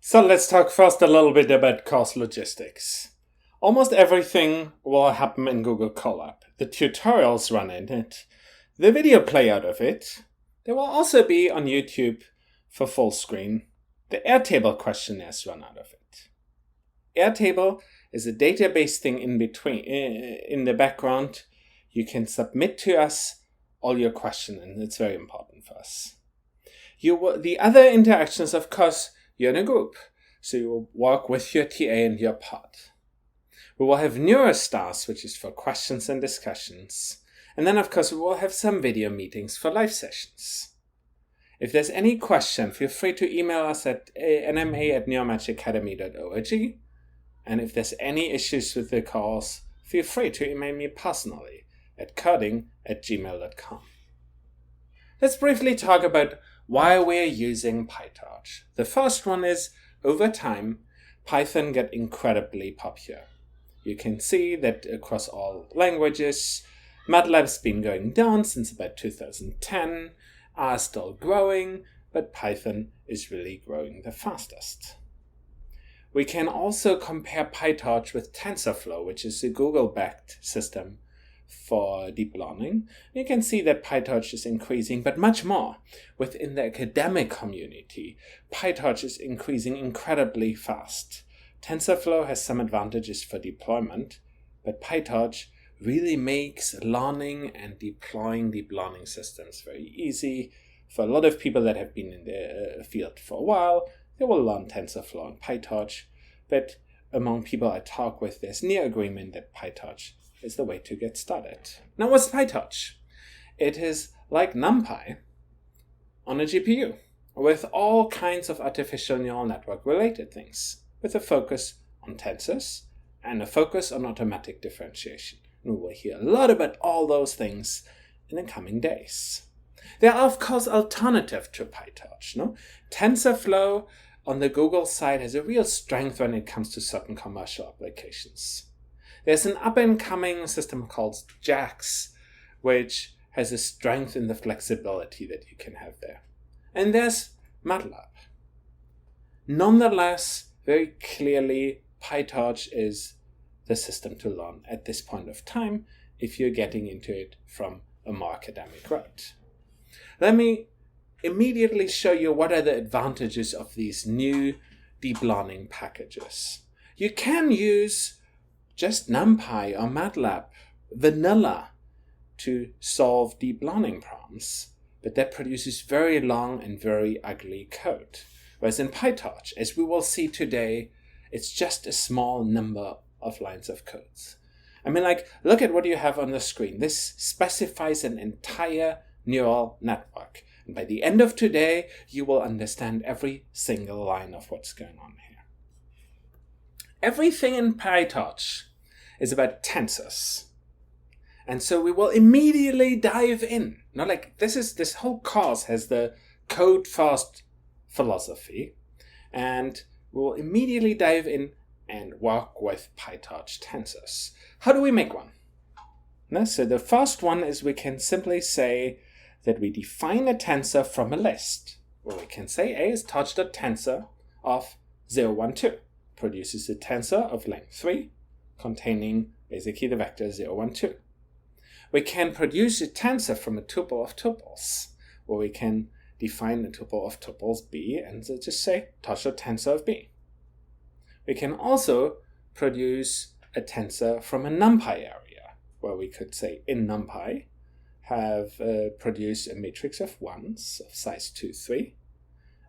So let's talk first a little bit about course logistics. Almost everything will happen in Google Colab. The tutorials run in it, the video play out of it. There will also be on YouTube for full screen. The Airtable questionnaires run out of it. Airtable is a database thing in the background. You can submit to us all your questions, and it's very important for us. The other interactions, of course, you're in a group, so you will work with your TA and your pod. We will have Neurostars, which is for questions and discussions. And then, of course, we will have some video meetings for live sessions. If there's any question, feel free to email us at nma@neuromatchacademy.org. And if there's any issues with the course, feel free to email me personally at coding@gmail.com. Let's briefly talk about why we're using PyTorch. The first one is, over time, Python got incredibly popular. You can see that across all languages, MATLAB's been going down since about 2010, R is still growing, but Python is really growing the fastest. We can also compare PyTorch with TensorFlow, which is a Google-backed system for deep learning. You can see that PyTorch is increasing, but much more. Within the academic community, PyTorch is increasing incredibly fast. TensorFlow has some advantages for deployment, but PyTorch really makes learning and deploying deep learning systems very easy. For a lot of people that have been in the field for a while, they will learn TensorFlow and PyTorch, but among people I talk with, there's near agreement that PyTorch is the way to get started. Now, what's PyTorch? It is like NumPy on a GPU, with all kinds of artificial neural network related things, with a focus on tensors and a focus on automatic differentiation. And we will hear a lot about all those things in the coming days. There are, of course, alternatives to PyTorch. No? TensorFlow on the Google side has a real strength when it comes to certain commercial applications. There's an up-and-coming system called JAX, which has a strength in the flexibility that you can have there. And there's MATLAB. Nonetheless, very clearly, PyTorch is the system to learn at this point of time if you're getting into it from a more academic route. Let me immediately show you what are the advantages of these new deep learning packages. You can use just NumPy or MATLAB, vanilla, to solve deep learning problems, but that produces very long and very ugly code. Whereas in PyTorch, as we will see today, it's just a small number of lines of codes. I mean, look at what you have on the screen. This specifies an entire neural network. And by the end of today, you will understand every single line of what's going on here. Everything in PyTorch is about tensors. And so we will immediately dive in. This whole course has the code first philosophy, and we'll immediately dive in and work with PyTorch tensors. How do we make one? So the first one is we can simply say that we define a tensor from a list, where we can say A is torch.tensor of 0, 1, 2, produces a tensor of length 3, containing basically the vector 0, 1, 2. We can produce a tensor from a tuple of tuples, where we can define a tuple of tuples B and so just say torch.tensor of B. We can also produce a tensor from a NumPy area, where we could say in NumPy have produced a matrix of ones of size 2, 3,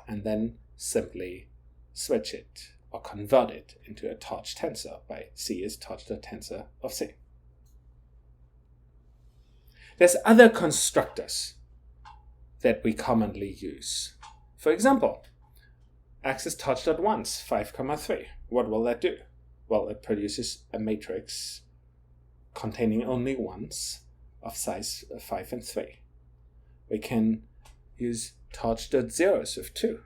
and then simply switch it or convert it into a torch tensor by C is torch.tensor of C. There's other constructors that we commonly use. For example, X is torch.ones, 5, 3. What will that do? Well, it produces a matrix containing only ones of size 5 and 3. We can use torch.zeros of 2,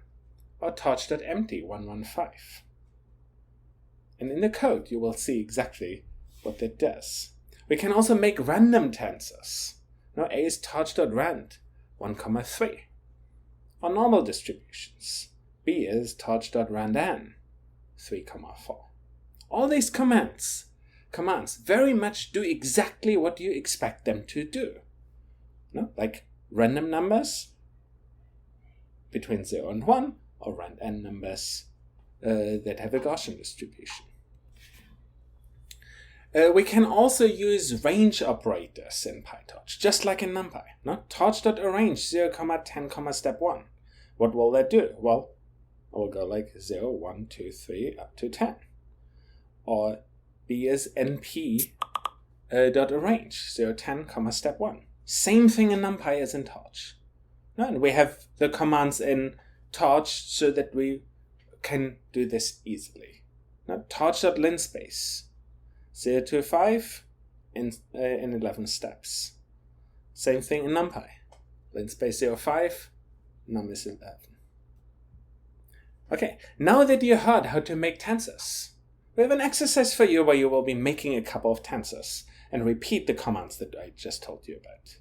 or torch.empty 1, 1, 5. And in the code, you will see exactly what that does. We can also make random tensors. Now, A is torch.rand 1, 3. Or normal distributions. B is torch.randn 3, 4. All these commands very much do exactly what you expect them to do. No? Like random numbers between 0 and 1, or randn numbers that have a Gaussian distribution. We can also use range operators in PyTorch, just like in NumPy. No? Torch.arrange 0, 10, step 1. What will that do? Well, it will go like 0, 1, 2, 3, up to 10. Or B is np dot arrange 0, 10, step 1. Same thing in NumPy as in Torch. No? And we have the commands in Torch so that we can do this easily. Now, torch.linspace 0 to 5 in 11 steps. Same thing in NumPy. Linspace 0, 5, num is 11. Okay, now that you heard how to make tensors, we have an exercise for you where you will be making a couple of tensors and repeat the commands that I just told you about.